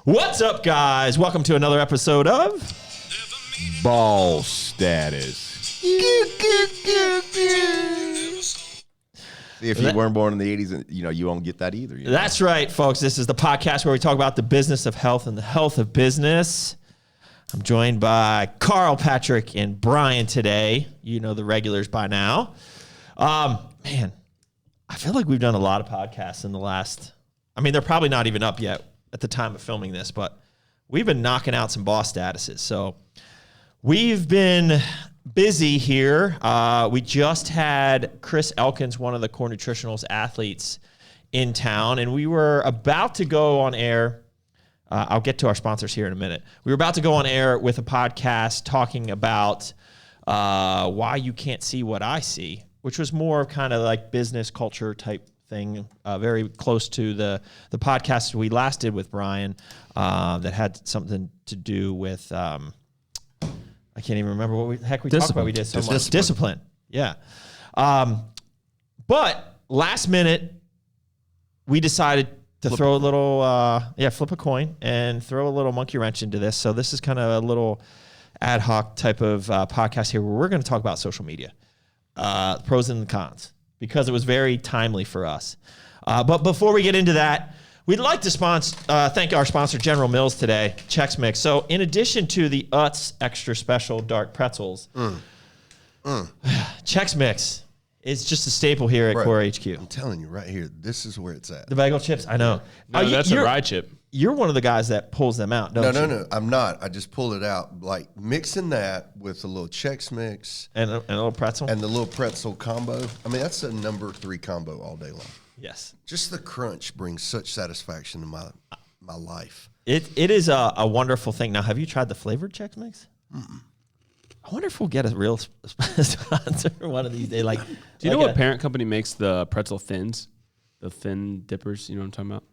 What's up, guys? Welcome to another episode of Ball Status. See, if you weren't born in the 80s, you won't get that either. That's right, folks. This is the podcast where we talk about the business of health and the health of business. I'm joined by Carl, Patrick, and Brian today. You know the regulars by now. Man, I feel like we've done a lot of podcasts in the last... they're probably not even up yet at the time of filming this, but we've been knocking out some boss statuses. So we've been busy here. We just had Chris Elkins, one of the Core Nutritionals athletes, in town, and we were about to go on air. I'll get to our sponsors here in a minute. We were about to go on air with a podcast talking about why you can't see what I see, which was more kind of like business culture type thing, very close to the podcast we last did with Brian that had something to do with, I can't even remember what we talked about. We did so much. Discipline. Yeah. But last minute, we decided to throw a little, flip a coin and throw a little monkey wrench into this. So this is kind of a little ad hoc type of podcast here where we're going to talk about social media, pros and the cons, because it was very timely for us. But before we get into that, we'd like to thank our sponsor, General Mills, today, Chex Mix. So in addition to the Utz Extra Special Dark Pretzels, Chex Mix is just a staple here at Core HQ. I'm telling you right here, this is where it's at. The bagel chips, I know. No, that's a rye chip. You're one of the guys that pulls them out, don't you? No, I'm not. I just pull it out, like mixing that with a little Chex Mix. And a little pretzel? And the little pretzel combo. That's a number 3 combo all day long. Yes. Just the crunch brings such satisfaction to my life. It is a wonderful thing. Now, have you tried the flavored Chex Mix? Mm-mm. I wonder if we'll get a real sponsor one of these days. Do you know what parent company makes the pretzel thins? The thin dippers, you know what I'm talking about?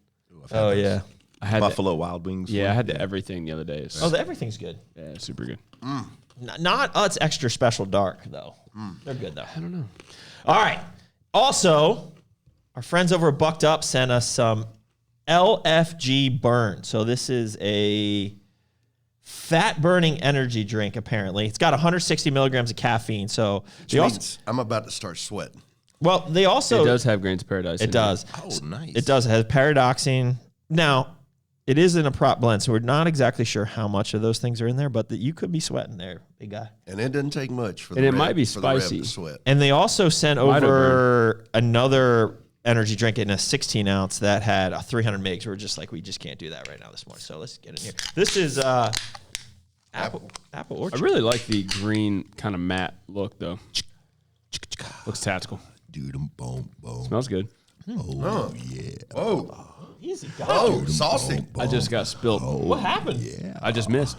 Oh, yeah. I had Buffalo Wild Wings. Yeah, I had the everything the other day. Oh, the everything's good. Yeah, super good. Not Utz Extra Special Dark, though. They're good, though. I don't know. All right. Also, our friends over at Bucked Up sent us some LFG Burn. So this is a fat-burning energy drink, apparently. It's got 160 milligrams of caffeine. So I'm about to start sweating. Well, they also... It does have grains of paradise. It does. Oh, nice. It does. It has paradoxine. Now, it is in a prop blend, so we're not exactly sure how much of those things are in there, but you could be sweating there, big guy. And it doesn't take much for it might be spicy. to sweat. And they also sent over another energy drink in a 16 ounce that had 300 mgs. We're just like, we just can't do that right now this morning. So let's get in here. This is Apple Orchard. I really like the green kind of matte look, though. Looks tactical. Dude, boom. Smells good. Oh, yeah. Oh. Easy, guy. Oh, saucy. I just got spilled. What happened? Yeah. I just missed.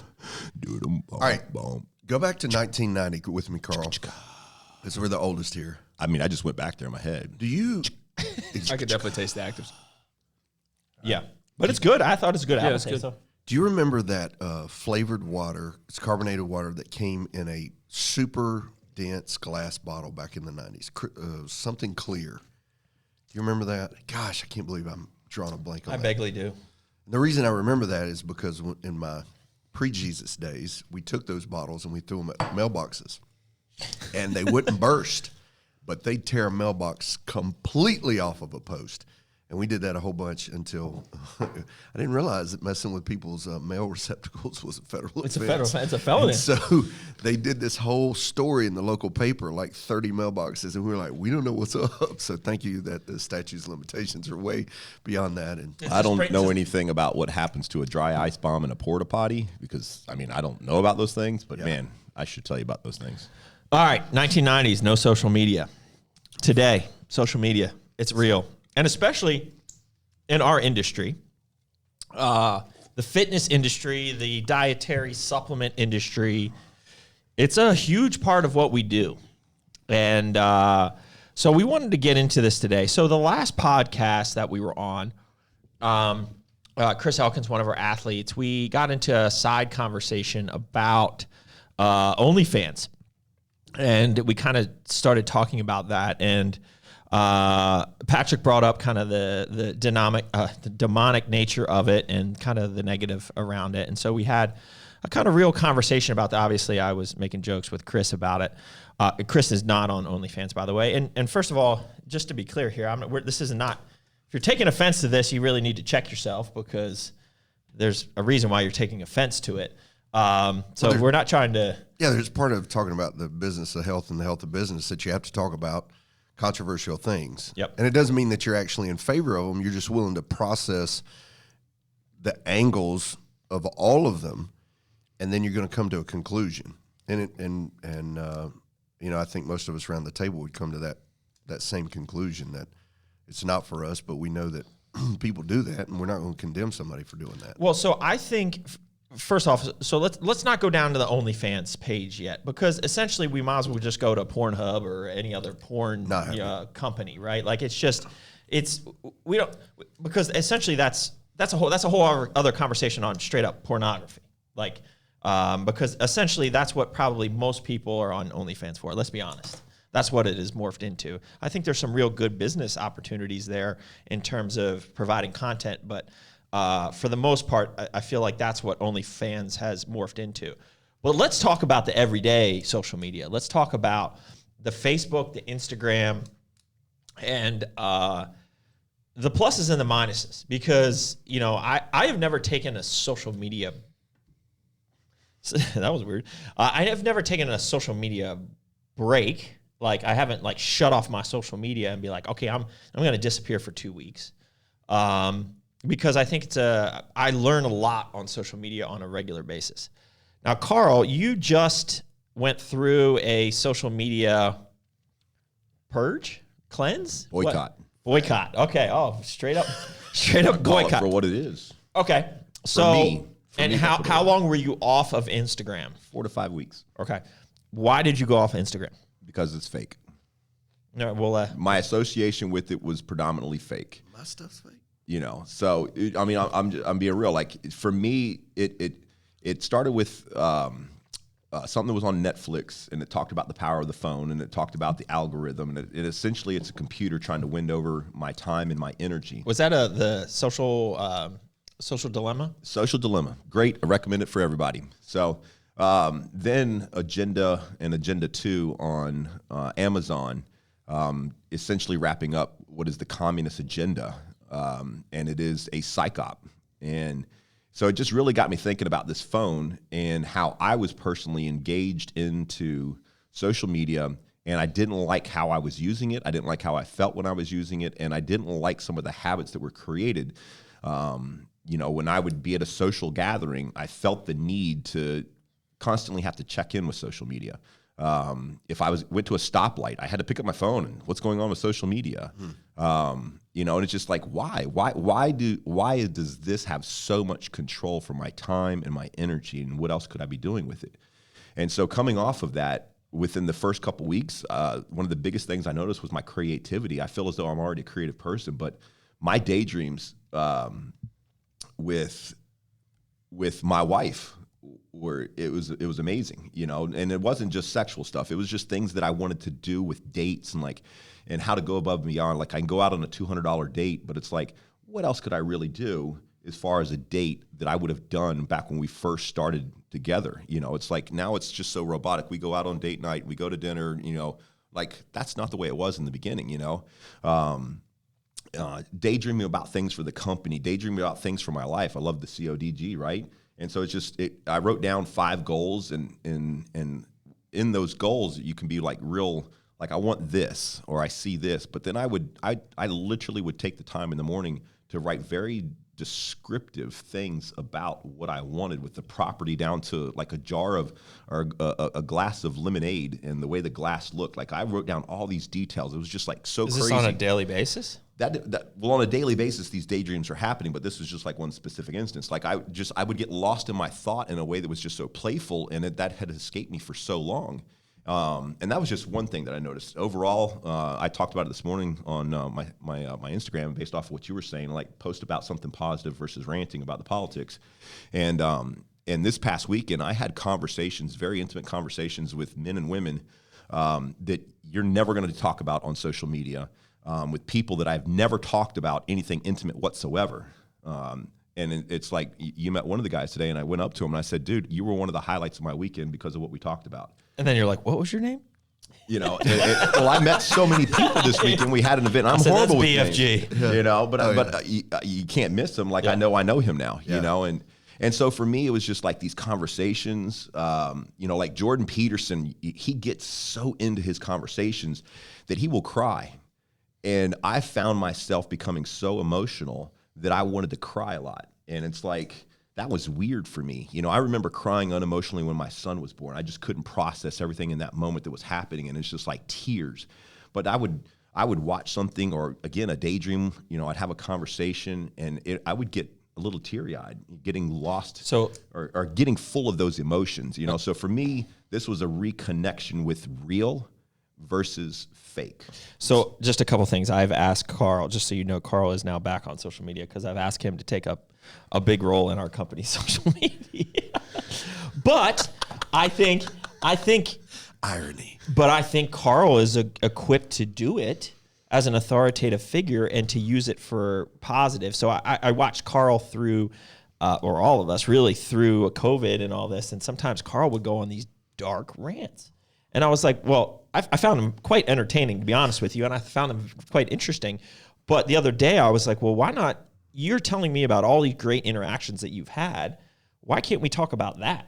All right, go back to 1990 with me, Carl. Because we're the oldest here. I just went back there in my head. Do you... I could definitely taste the actives. Yeah. But it's good. I thought it's good. Yeah, it's good. So. Do you remember that flavored water, it's carbonated water that came in a super dense glass bottle back in the 90s? Something clear. Do you remember that? Gosh, I can't believe I'm drawing a blank on that. I vaguely do. The reason I remember that is because in my pre-Jesus days, we took those bottles and we threw them at mailboxes. And they wouldn't burst, but they'd tear a mailbox completely off of a post. And we did that a whole bunch until I didn't realize that messing with people's mail receptacles was a federal offense. It's a felony. And so they did this whole story in the local paper, like 30 mailboxes, and we were like, we don't know what's up. So thank you that the statutes of limitations are way beyond that. And I don't know anything about what happens to a dry ice bomb in a porta potty because, I don't know about those things, but man, I should tell you about those things. All right, 1990s, no social media. Today, social media, it's real. And especially in our industry, the fitness industry, the dietary supplement industry, it's a huge part of what we do. And so we wanted to get into this today. So the last podcast that we were on, Chris Elkins, one of our athletes, we got into a side conversation about OnlyFans. and we kind of started talking about that. And Patrick brought up kind of the demonic nature of it and kind of the negative around it. And so we had a kind of real conversation about that. Obviously, I was making jokes with Chris about it. Chris is not on OnlyFans, by the way. And first of all, just to be clear here, this is not. If you're taking offense to this, you really need to check yourself, because there's a reason why you're taking offense to it. So we're not trying to. Yeah, there's part of talking about the business of health and the health of business that you have to talk about controversial things. Yep. And it doesn't mean that you're actually in favor of them. You're just willing to process the angles of all of them, and then you're going to come to a conclusion. And I think most of us around the table would come to that same conclusion, that it's not for us, but we know that people do that, and we're not going to condemn somebody for doing that. Well, so I think, first off, so let's not go down to the OnlyFans page yet, because essentially we might as well just go to Pornhub or any other porn company, right? Like because essentially that's a whole other conversation on straight up pornography, like because essentially that's what probably most people are on OnlyFans for. Let's be honest. That's what it is morphed into. I think there's some real good business opportunities there in terms of providing content, but for the most part, I feel like that's what OnlyFans has morphed into. But let's talk about the everyday social media. Let's talk about the Facebook, the Instagram, and the pluses and the minuses. Because, I have never taken a social media. That was weird. I have never taken a social media break. Like, I haven't shut off my social media and be like, okay, I'm going to disappear for 2 weeks. Because I think I learn a lot on social media on a regular basis. Now, Carl, you just went through a social media cleanse? Boycott. What? Boycott. Okay. Oh, straight up boycott. For what it is. Okay. So, me, how long were you off of Instagram? 4 to 5 weeks. Okay. Why did you go off Instagram? Because it's fake. No, well, my association with it was predominantly fake. My stuff's fake. So I'm being real. Like, for me, it started with something that was on Netflix, and it talked about the power of the phone, and it talked about the algorithm, and it essentially it's a computer trying to win over my time and my energy. Was that the social dilemma? Social Dilemma. Great. I recommend it for everybody. So then Agenda and Agenda 2 on Amazon, essentially wrapping up what is the communist agenda. And it is a psyop. And so it just really got me thinking about this phone and how I was personally engaged into social media, and I didn't like how I was using it. I didn't like how I felt when I was using it, and I didn't like some of the habits that were created. When I would be at a social gathering, I felt the need to constantly have to check in with social media. If I went to a stoplight, I had to pick up my phone and what's going on with social media. And it's just like, why does this have so much control for my time and my energy, and what else could I be doing with it? And so coming off of that, within the first couple weeks, one of the biggest things I noticed was my creativity. I feel as though I'm already a creative person, but my daydreams with my wife, it was amazing, and it wasn't just sexual stuff. It was just things that I wanted to do with dates and how to go above and beyond. Like, I can go out on a $200 date, but it's like, what else could I really do as far as a date that I would have done back when we first started together? It's like, now it's just so robotic. We go out on date night, we go to dinner, like, that's not the way it was in the beginning, daydreaming about things for the company, daydreaming about things for my life. I love the CODG, right? And so I wrote down 5 goals, and in those goals, you can be like real, like, I want this, or I see this. But then I literally would take the time in the morning to write very descriptive things about what I wanted, with the property down to like a jar of, or a glass of lemonade, and the way the glass looked. Like, I wrote down all these details. It was just like so crazy. Is this on a daily basis? Well, on a daily basis, these daydreams are happening, but this was just like one specific instance. Like, I would get lost in my thought in a way that was just so playful, and that had escaped me for so long. And that was just one thing that I noticed. Overall, I talked about it this morning on my Instagram, based off of what you were saying, like, post about something positive versus ranting about the politics. And this past weekend, I had conversations, very intimate conversations with men and women that you're never going to talk about on social media with people that I've never talked about anything intimate whatsoever. And it's like you met one of the guys today, and I went up to him and I said, "Dude, you were one of the highlights of my weekend because of what we talked about." And then you're like, what was your name? You know, well, I met so many people this weekend. We had an event. I'm said, horrible with "That's names, BFG." you know, but you can't miss him. Like I know him now, you know, and so for me, it was just like these conversations. You know, like Jordan Peterson, he gets so into his conversations that he will cry, and I found myself becoming so emotional that I wanted to cry a lot, and it's like. That was weird for me. You know, I remember crying unemotionally when my son was born. I just couldn't process everything in that moment that was happening, and it's just like tears. But I would watch something, or again, a daydream. You know, I'd have a conversation, and I would get a little teary-eyed, getting lost, or getting full of those emotions. You know, so for me, this was a reconnection with real versus fake. So just a couple things. I've asked Carl, just so you know, Carl is now back on social media because I've asked him to take up a big role in our company's social media. But I think Irony. But I think Carl is equipped to do it as an authoritative figure and to use it for positive. So I watched Carl through, or all of us really, through COVID and all this. And sometimes Carl would go on these dark rants. And I was like, well, I found him quite entertaining, to be honest with you. And I found him quite interesting. But the other day I was like, well, why not? You're telling me about all these great interactions that you've had. Why can't we talk about that?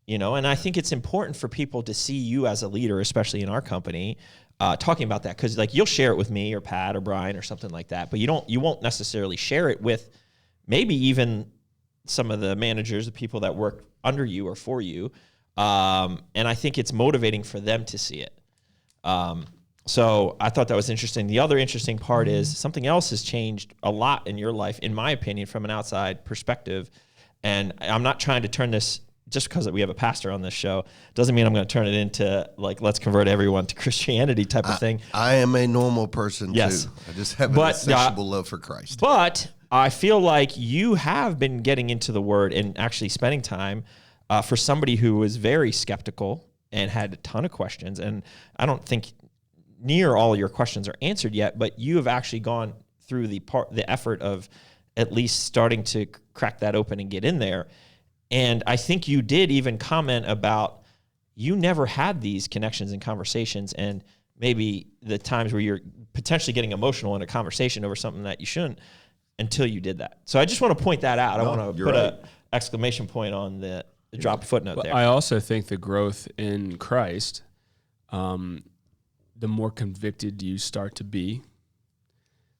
You know, and I think it's important for people to see you as a leader, especially in our company, talking about that. Because like you'll share it with me or Pat or Brian or something like that, but you won't necessarily share it with maybe even some of the managers, the people that work under you or for you. And I think it's motivating for them to see it. So I thought that was interesting. The other interesting part is something else has changed a lot in your life, in my opinion, from an outside perspective. And I'm not trying to turn this, just because we have a pastor on this show, doesn't mean I'm going to turn it into like, let's convert everyone to Christianity type of thing. I am a normal person Yes. too. I just have an insatiable love for Christ. But I feel like you have been getting into the Word and actually spending time for somebody who was very skeptical and had a ton of questions. And I don't think near all of your questions are answered yet, but you have actually gone through the effort of at least starting to crack that open and get in there. And I think you did even comment about you never had these connections and conversations, and maybe the times where you're potentially getting emotional in a conversation over something that you shouldn't until you did that. So I just want to point that out. I want to put an exclamation point on the drop footnote there. I also think the growth in Christ, the more convicted you start to be,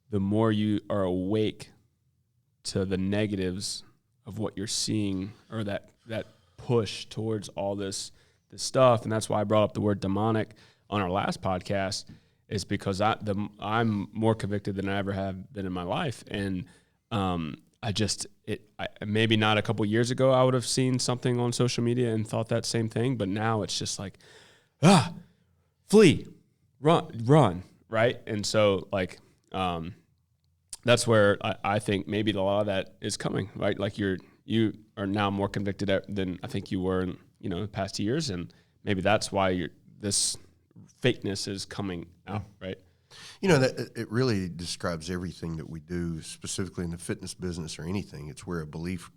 the more you are awake to the negatives of what you're seeing, or that push towards all this stuff. And that's why I brought up the word demonic on our last podcast, is because I'm more convicted than I ever have been in my life. And maybe not a couple years ago I would have seen something on social media and thought that same thing, but now it's just like, flee, run, right? And so like, that's where I think maybe a lot of that is coming, right? Like you are now more convicted than I think you were in, the past years. And maybe that's why this fakeness is coming out, right? That it really describes everything that we do, specifically in the fitness business or anything. It's where a belief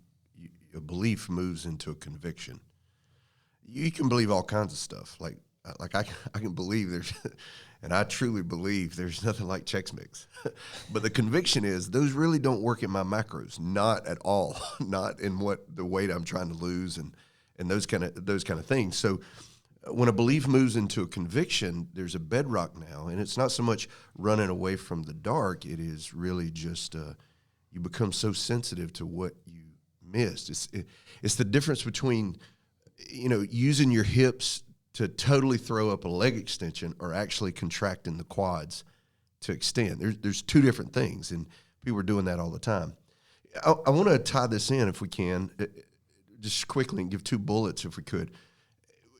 moves into a conviction. You can believe all kinds of stuff. Like I can believe there's, and I truly believe there's nothing like Chex Mix. But the conviction is those really don't work in my macros, not at all, not in the weight I'm trying to lose and those kind of things. So when a belief moves into a conviction, there's a bedrock now, and it's not so much running away from the dark. It is really just you become so sensitive to what you missed. It's the difference between using your hips to totally throw up a leg extension or actually contracting the quads to extend. There's two different things, and people are doing that all the time. I want to tie this in, if we can, just quickly, and give two bullets if we could.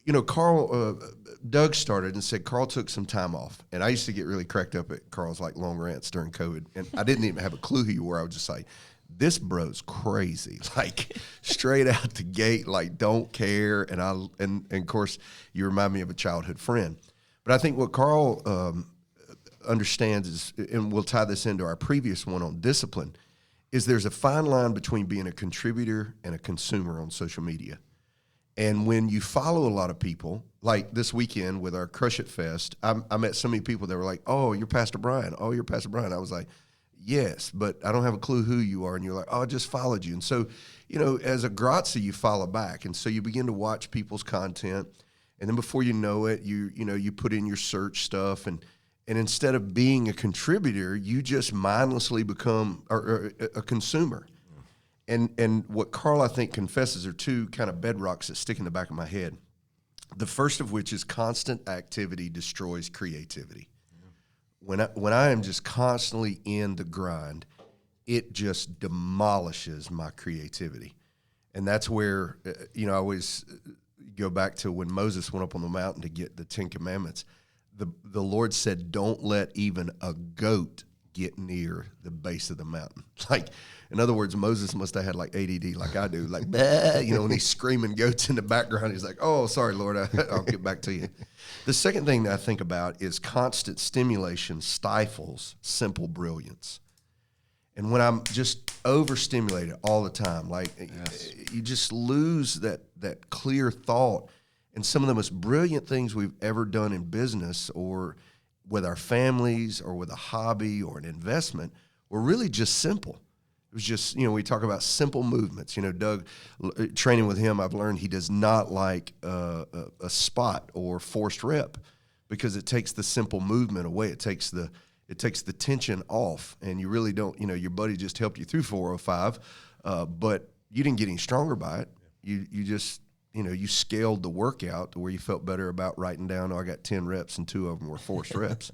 Doug started and said Carl took some time off, and I used to get really cracked up at Carl's like long rants during COVID, and I didn't even have a clue who you were. I was just like, this bro's crazy, like straight out the gate, like don't care. And of course, you remind me of a childhood friend. But I think what Carl understands is, and we'll tie this into our previous one on discipline, is there's a fine line between being a contributor and a consumer on social media. And when you follow a lot of people, like this weekend with our Crush It Fest, I met so many people that were like, oh, you're Pastor Brian. Oh, you're Pastor Brian. I was like, yes, but I don't have a clue who you are. And you're like, oh, I just followed you. And so, as a grazie, you follow back. And so you begin to watch people's content. And then before you know it, you put in your search stuff. And instead of being a contributor, you just mindlessly become a consumer. And what Carl, I think, confesses are two kind of bedrocks that stick in the back of my head. The first of which is constant activity destroys creativity. Yeah. When I am just constantly in the grind, it just demolishes my creativity. And that's where, I always go back to when Moses went up on the mountain to get the 10 Commandments. The Lord said, don't let even a goat get near the base of the mountain. Like, in other words, Moses must have had like ADD like I do, like, bah, when he's screaming goats in the background, he's like, oh, sorry, Lord, I'll get back to you. The second thing that I think about is constant stimulation stifles simple brilliance. And when I'm just overstimulated all the time, like you just lose that clear thought. And some of the most brilliant things we've ever done in business or with our families or with a hobby or an investment were really just simple. It was just, we talk about simple movements. Doug, training with him, I've learned he does not like a spot or forced rep because it takes the simple movement away. It takes the tension off, and you really don't, your buddy just helped you through 405, but you didn't get any stronger by it. You just, you scaled the workout to where you felt better about writing down, I got 10 reps and 2 of them were forced reps.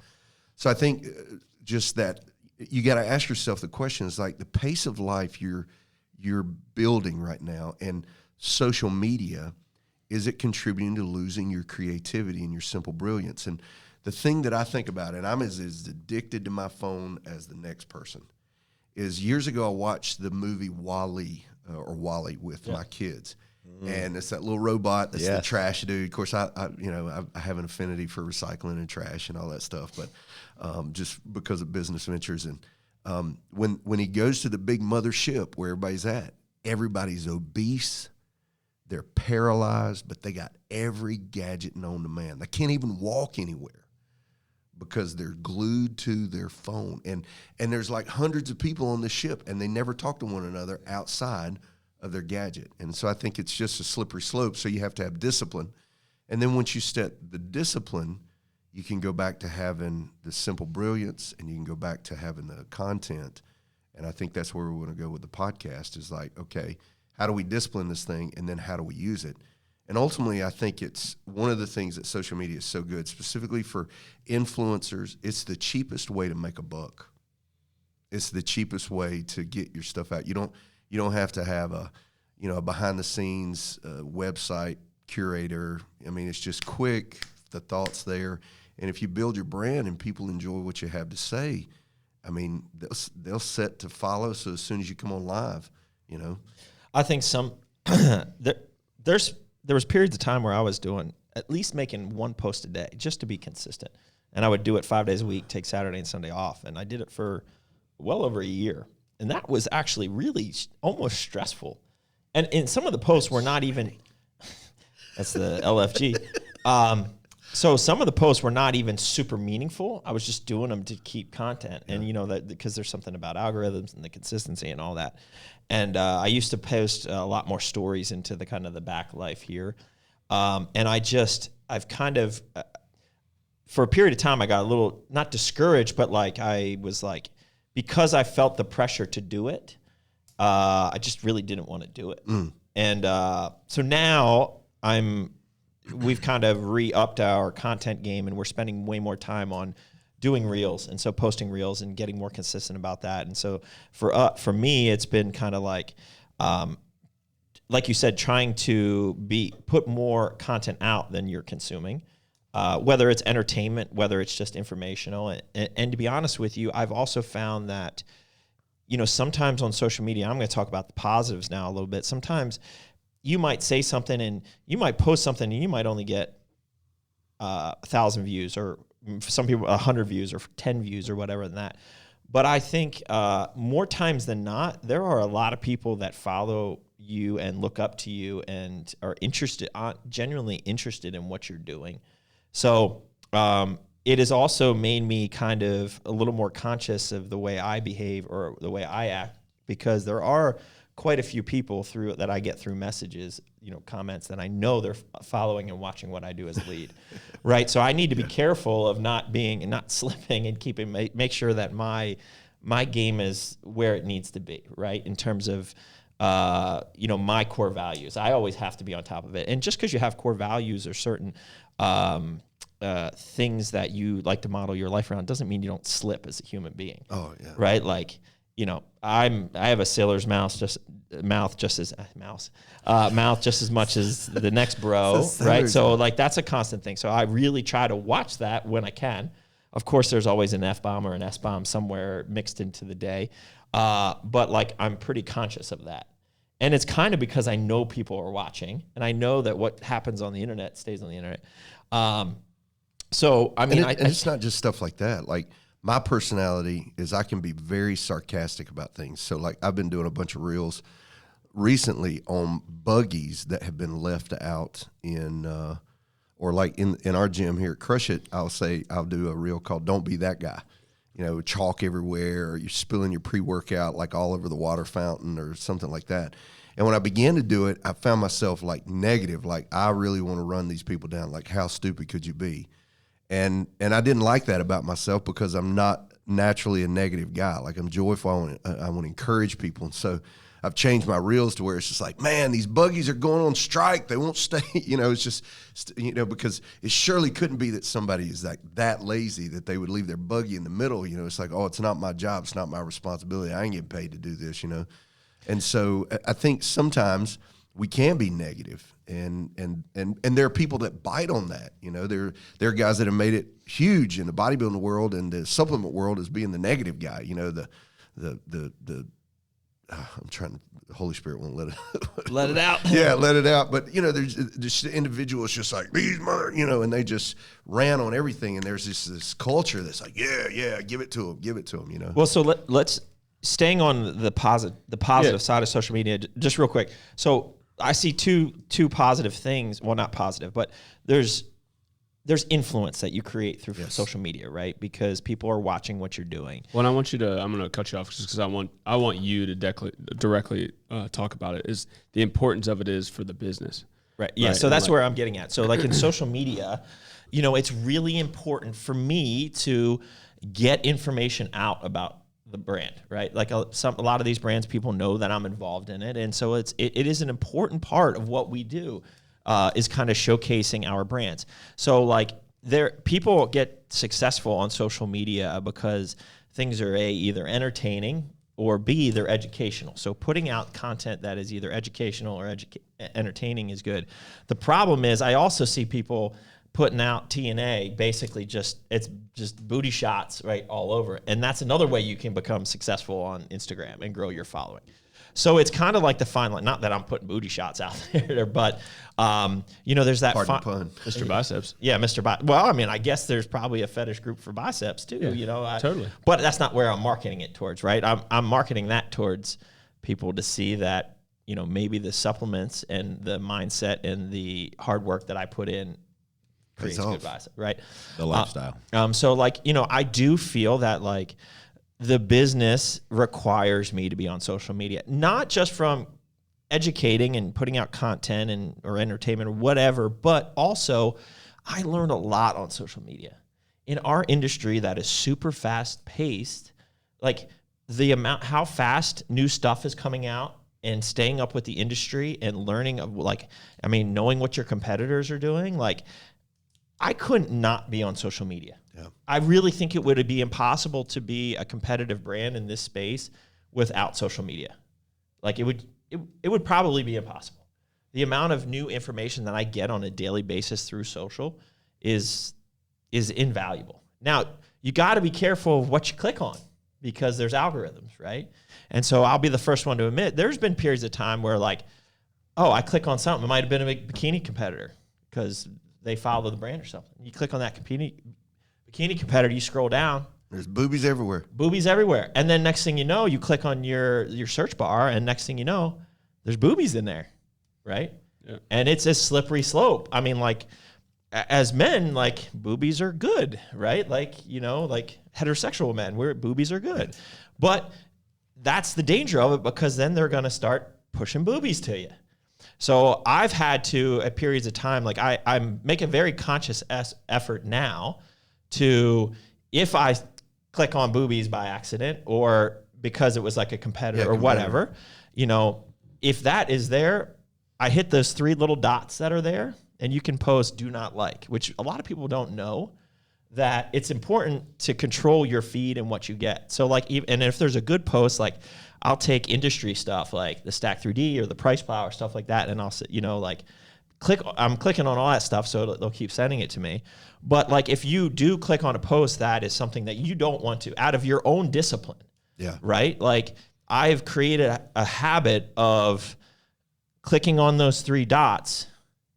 So I think just that you got to ask yourself the question is like the pace of life you're building right now and social media, is it contributing to losing your creativity and your simple brilliance? And the thing that I think about, and I'm as addicted to my phone as the next person, is years ago I watched the movie WALL-E with my kids. And it's that little robot that's the trash dude. Of course, I have an affinity for recycling and trash and all that stuff, but just because of business ventures. And when he goes to the big mothership where everybody's at, everybody's obese, they're paralyzed, but they got every gadget known to man. They can't even walk anywhere because they're glued to their phone. And there's like hundreds of people on the ship, and they never talk to one another outside of their gadget. And so I think it's just a slippery slope. So you have to have discipline. And then once you set the discipline, you can go back to having the simple brilliance and you can go back to having the content. And I think that's where we want to go with the podcast is like, okay, how do we discipline this thing? And then how do we use it? And ultimately, I think it's one of the things that social media is so good, specifically for influencers. It's the cheapest way to make a buck. It's the cheapest way to get your stuff out. You don't have to have a behind the scenes website curator. I mean, it's just quick, the thoughts there. And if you build your brand and people enjoy what you have to say, I mean, they'll set to follow. So as soon as you come on live, I think there was periods of time where I was doing at least making one post a day just to be consistent. And I would do it 5 days a week, take Saturday and Sunday off. And I did it for well over a year. And that was actually really almost stressful. And some of the posts were not even, that's the LFG. So some of the posts were not even super meaningful. I was just doing them to keep content. And that because there's something about algorithms and the consistency and all that. And I used to post a lot more stories into the kind of the back life here. And I've kind of, for a period of time, I got a little, not discouraged, but I was like, because I felt the pressure to do it, I just really didn't want to do it. And so now we've kind of re-upped our content game, and we're spending way more time on doing reels, and so posting reels and getting more consistent about that. And so for me, it's been kind of like you said, trying to put more content out than you're consuming. Whether it's entertainment, whether it's just informational. And to be honest with you, I've also found that, sometimes on social media, I'm going to talk about the positives now a little bit. Sometimes you might say something and you might post something and you might only get 1,000 views, or for some people 100 views, or 10 views, or whatever than that. But I think more times than not, there are a lot of people that follow you and look up to you and are genuinely interested in what you're doing. So it has also made me kind of a little more conscious of the way I behave or the way I act, because there are quite a few people that I get through messages, comments, that I know they're following and watching what I do as a lead, right? So I need to be careful of not slipping, and make sure that my game is where it needs to be, right? In terms of my core values. I always have to be on top of it. And just because you have core values or certain things that you like to model your life around doesn't mean you don't slip as a human being. Oh yeah. Right? Like, I have a sailor's mouth just as much as the next bro, right? So like that's a constant thing. So I really try to watch that when I can. Of course, there's always an F-bomb or an S-bomb somewhere mixed into the day. But like I'm pretty conscious of that. And it's kind of because I know people are watching, and I know that what happens on the internet stays on the internet. So I mean, and it's not just stuff like that. Like my personality is I can be very sarcastic about things. So like I've been doing a bunch of reels recently on buggies that have been left out in, or like in our gym here at Crush It, I'll do a reel called "Don't Be That Guy." Chalk everywhere, or you're spilling your pre-workout like all over the water fountain or something like that. And when I began to do it, I found myself like negative, like I really want to run these people down. Like, how stupid could you be? And I didn't like that about myself, because I'm not naturally a negative guy. Like I'm joyful. I want to encourage people. And so I've changed my reels to where it's just like, man, these buggies are going on strike. They won't stay. It's just, because it surely couldn't be that somebody is like that lazy that they would leave their buggy in the middle. It's like, oh, it's not my job. It's not my responsibility. I ain't getting paid to do this, And so I think sometimes we can be negative, and there are people that bite on that. There are guys that have made it huge in the bodybuilding world and the supplement world as being the negative guy. The Holy Spirit won't let it out. Yeah, let it out. But there's the individual is just like these mother, and they just ran on everything. And there's this culture that's like, yeah, give it to them, Well, so let's staying on the positive side of social media, just real quick. So I see two positive things. Well, not positive, but there's influence that you create through social media, right? Because people are watching what you're doing. Well, I'm going to cut you off just because I want you to directly talk about it. Is the importance of it is for the business, right? Yeah. Right? So that's where I'm getting at. So like in social media, it's really important for me to get information out about the brand, right? Like a lot of these brands, people know that I'm involved in it, and so it is an important part of what we do. Is kind of showcasing our brands. So like people get successful on social media because things are either entertaining, or B, they're educational. So putting out content that is either educational or entertaining is good. The problem is I also see people putting out TNA, basically it's just booty shots right all over. And that's another way you can become successful on Instagram and grow your following. So it's kind of like the fine line. Not that I'm putting booty shots out there, but there's that pun, Mr. Biceps. Yeah, Mr. Biceps. Well, I mean, I guess there's probably a fetish group for biceps too. Totally. But that's not where I'm marketing it towards, right? I'm marketing that towards people to see that maybe the supplements and the mindset and the hard work that I put in creates good bicep, right? The lifestyle. So I do feel that like the business requires me to be on social media, not just from educating and putting out content or entertainment or whatever, but also I learned a lot on social media. In our industry that is super fast paced, like how fast new stuff is coming out and staying up with the industry and learning knowing what your competitors are doing, like I couldn't not be on social media. Yeah. I really think it would be impossible to be a competitive brand in this space without social media. Like it would probably be impossible. The amount of new information that I get on a daily basis through social is invaluable. Now, you got to be careful of what you click on because there's algorithms, right? And so I'll be the first one to admit there's been periods of time where I click on something. It might have been a bikini competitor because they follow the brand or something. You click on that bikini competitor, you scroll down, There's boobies everywhere. boobies everywhere. And then next thing you know, you click on your search bar, and next thing you know, there's boobies in there, right? Yeah. And it's a slippery slope. I mean, like, as men, like, boobies are good, right? Like, like heterosexual men, boobies are good. But that's the danger of it, because then they're going to start pushing boobies to you. So I've had to, at periods of time, like I make a very conscious effort now to, if I click on boobies by accident or because it was like a competitor or whatever, if that is there, I hit those 3 little dots that are there, and you can post do not like, which a lot of people don't know, that it's important to control your feed and what you get. So like, and if there's a good post, like I'll take industry stuff like the Stack 3D or the Price Plow or stuff like that, and I'll, I'm clicking on all that stuff, so they'll keep sending it to me. But like, if you do click on a post that is something that you don't want to, out of your own discipline, right? Like, I've created a habit of clicking on those 3 dots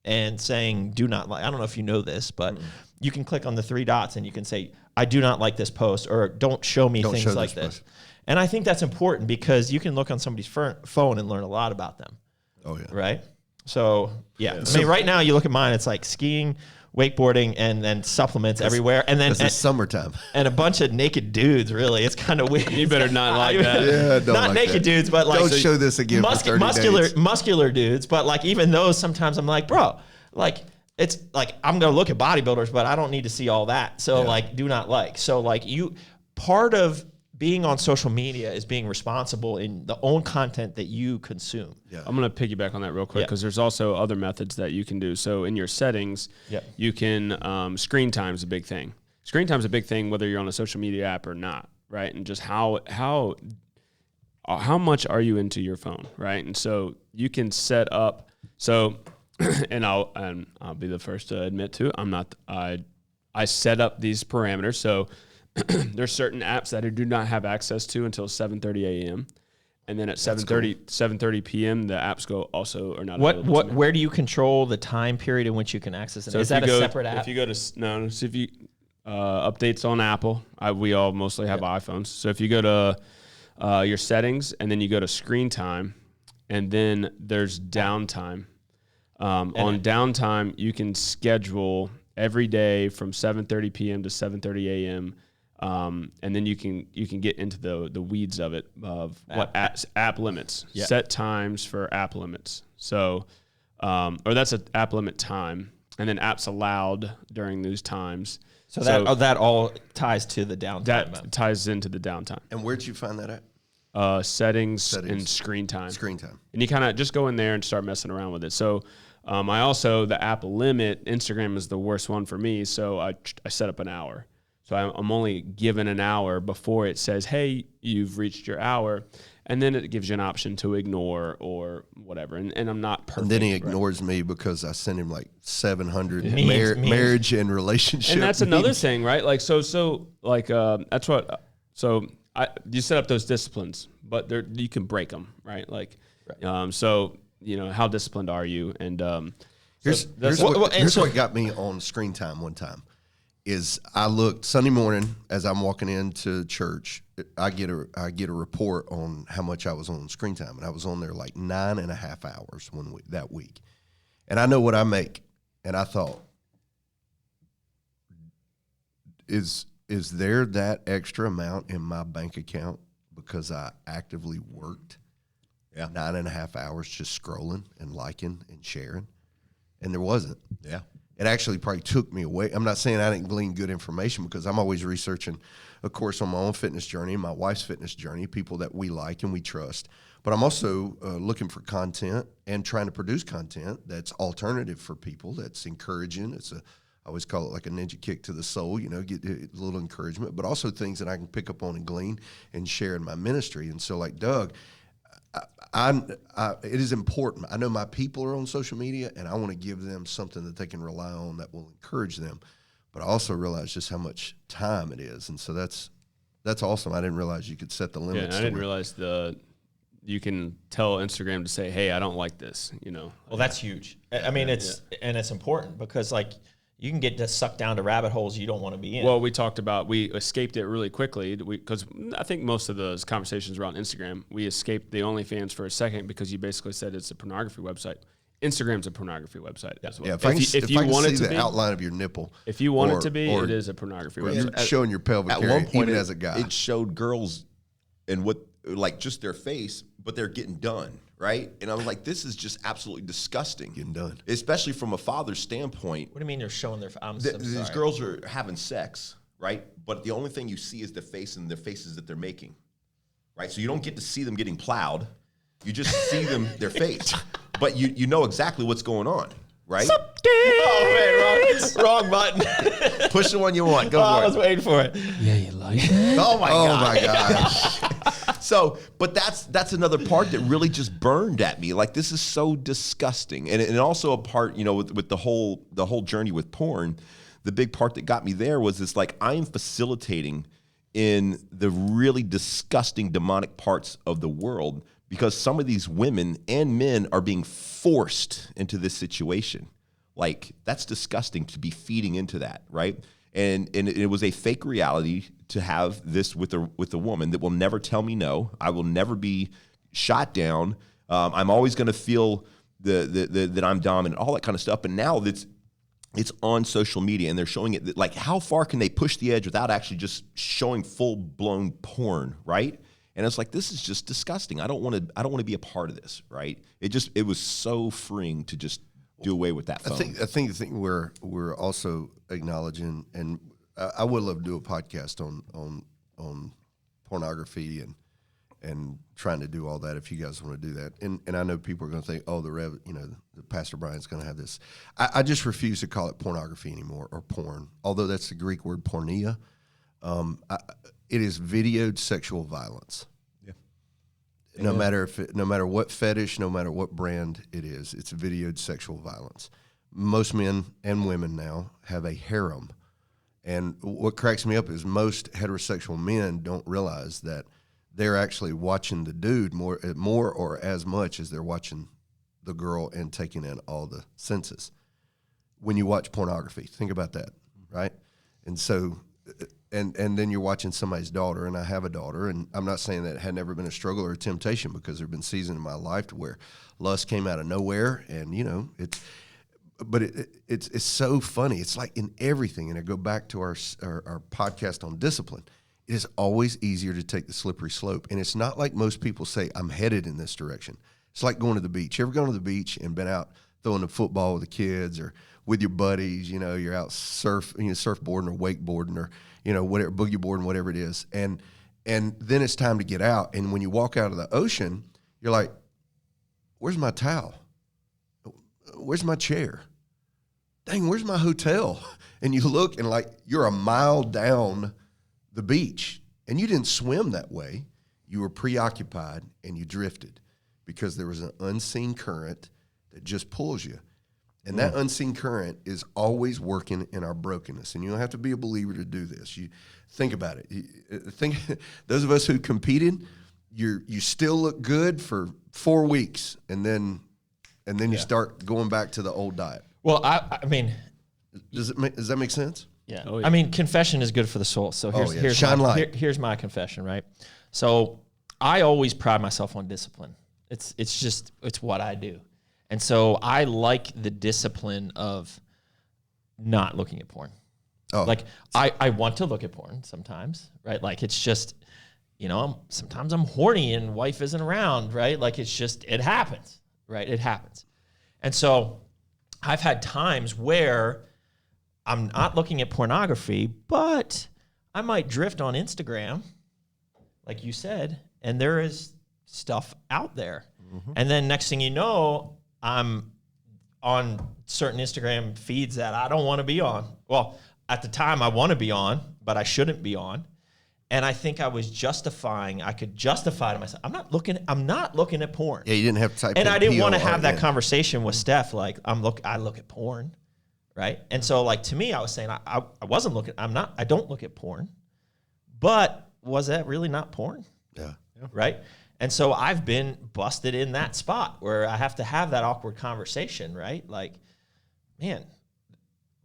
and saying do not like. I don't know if you know this, but you can click on the 3 dots and you can say, I do not like this post, or don't show me things like this. And I think that's important, because you can look on somebody's phone and learn a lot about them. Oh, yeah. Right? So, I mean, right now you look at mine, it's like skiing, wakeboarding, and then supplements everywhere. And then it's summertime. And a bunch of naked dudes, really. It's kind of weird. You better not like that. Yeah, don't not like naked that. dudes, but like, don't show this again for 30 days. muscular dudes. But like, even those, sometimes I'm like, bro, like, it's like, I'm going to look at bodybuilders, but I don't need to see all that. So like, do not like. So like, part of being on social media is being responsible in the own content that you consume. Yeah. I'm going to piggyback on that real quick, because there's also other methods that you can do. So in your settings, you can, screen time is a big thing. Screen time is a big thing, whether you're on a social media app or not, right? And just how much are you into your phone, right? And so you can set up, and I'll be the first to admit to, I set up these parameters. So there's certain apps that I do not have access to until 7:30 a.m. And then at 7:30 p.m. the apps are not available to me. Where do you control the time period in which you can access it? So is that a separate app? If you go to updates on Apple, we all mostly have iPhones. So if you go to your settings, and then you go to screen time, and then there's downtime. On downtime, you can schedule every day from 7:30 p.m. to 7:30 a.m. And then you can get into the weeds of it, of app limits, set times for app limits. So, or that's an app limit time, and then apps allowed during those times. So that all ties to the downtime. That ties into the downtime. And where'd you find that at? Settings and screen time. Screen time. And you kind of just go in there and start messing around with it. So the app limit, Instagram is the worst one for me. So I set up an hour. So I'm only given an hour before it says, hey, you've reached your hour. And then it gives you an option to ignore or whatever. And I'm not perfect. And then he ignores me because I sent him like 700 Memes. marriage and relationship. And that's another thing, right? Like, you set up those disciplines, but you can break them, right? Like, how disciplined are you? And here's what got me on screen time one time. Is I looked Sunday morning as I'm walking into church, I get a report on how much I was on screen time, and I was on there like 9.5 hours that week, and I know what I make, and I thought, is there that extra amount in my bank account because I actively worked 9.5 hours just scrolling and liking and sharing, and there wasn't. Yeah. It actually probably took me away. I'm not saying I didn't glean good information, because I'm always researching, of course, on my own fitness journey, my wife's fitness journey, people that we like and we trust. But I'm also looking for content and trying to produce content that's alternative for people, that's encouraging. I always call it like a ninja kick to the soul, get a little encouragement, but also things that I can pick up on and glean and share in my ministry. And so like Doug, it is important. I know my people are on social media, and I want to give them something that they can rely on that will encourage them. But I also realize just how much time it is, and so that's awesome. I didn't realize you could set the limits. Yeah, I didn't realize you can tell Instagram to say, "Hey, I don't like this." Well, that's huge. I mean, it's important, because like you can get just sucked down to rabbit holes you don't want to be in. Well, we talked about, we escaped it really quickly because I think most of those conversations around Instagram, we escaped the OnlyFans for a second because you basically said it's a pornography website. Instagram's a pornocracy website as well. Yeah, if you want it to be the outline of your nipple, if you want it to be, it is a pornography website. You're showing your pelvic At area, one point, even as a guy. it showed girls and what, like, just their face, but they're getting done, right? And I was like, this is just absolutely disgusting. Getting done. Especially from a father's standpoint. What do you mean they're showing their? These girls are having sex, right? But the only thing you see is the face and the faces that they're making, right? So you don't get to see them getting plowed. You just see them, their face. But you know exactly what's going on, right? Oh man, wrong button. Push the one you want. Go for I it. was waiting for it. Yeah, you like it? Oh my Oh god. my gosh. So, but that's another part that really just burned at me. Like, this is so disgusting, and also a part, you know, with the whole journey with porn. The big part that got me there was this: like, I am facilitating in the really disgusting demonic parts of the world because some of these women and men are being forced into this situation. Like, that's disgusting to be feeding into that, right? And it was a fake reality to have this with a woman that will never tell me no. I will never be shot down. I'm always going to feel that I'm dominant, all that kind of stuff. But now it's on social media and they're showing it. Like, how far can they push the edge without actually just showing full blown porn, right? And it's like, this is just disgusting. I don't want to be a part of this, right? It was so freeing to just do away with that phone. I think the thing we're also acknowledging, and I would love to do a podcast on pornography and trying to do all that if you guys want to do that. And I know people are going to think, oh, the Pastor Brian's going to have this. I just refuse to call it pornography anymore, or porn, although that's the Greek word porneia. It is videoed sexual violence. No matter what fetish, no matter what brand it is, it's videoed sexual violence. Most men and women now have a harem. And what cracks me up is most heterosexual men don't realize that they're actually watching the dude more or as much as they're watching the girl and taking in all the senses. When you watch pornography, think about that, right? And so... And then you're watching somebody's daughter, and I have a daughter, and I'm not saying that it had never been a struggle or a temptation, because there have been seasons in my life to where lust came out of nowhere, and it's so funny. It's like in everything, and I go back to our podcast on discipline. It is always easier to take the slippery slope, and it's not like most people say, I'm headed in this direction. It's like going to the beach. You ever gone to the beach and been out throwing the football with the kids or with your buddies? You know, you're out surfboarding or wakeboarding or whatever, boogie boarding, whatever it is. And then it's time to get out. And when you walk out of the ocean, you're like, where's my towel? Where's my chair? Dang, where's my hotel? And you look and like you're a mile down the beach and you didn't swim that way. You were preoccupied and you drifted because there was an unseen current that just pulls you. And that unseen current is always working in our brokenness. And you don't have to be a believer to do this. You think about it. Think those of us who competed, you still look good for 4 weeks, and then you start going back to the old diet. Well, I mean, does that make sense? yeah. Oh, yeah. I mean, confession is good for the soul. So here's Shine my, light. here's my confession, right? So I always pride myself on discipline. It's what I do. And so I like the discipline of not looking at porn. Oh. Like I want to look at porn sometimes, right? Like it's just, sometimes I'm horny and wife isn't around, right? Like it happens, right? It happens. And so I've had times where I'm not looking at pornography, but I might drift on Instagram, like you said, and there is stuff out there. Mm-hmm. And then next thing you know, I'm on certain Instagram feeds that I don't want to be on. Well, at the time I want to be on, but I shouldn't be on. And I think I could justify to myself, I'm not looking at porn. Yeah, you didn't have to type. And I didn't want to have that PORN. conversation with Steph. Like I look at porn, right? And so like to me, I was saying I wasn't looking. I don't look at porn, but was that really not porn? Yeah. Right. And so I've been busted in that spot where I have to have that awkward conversation, right? Like, man,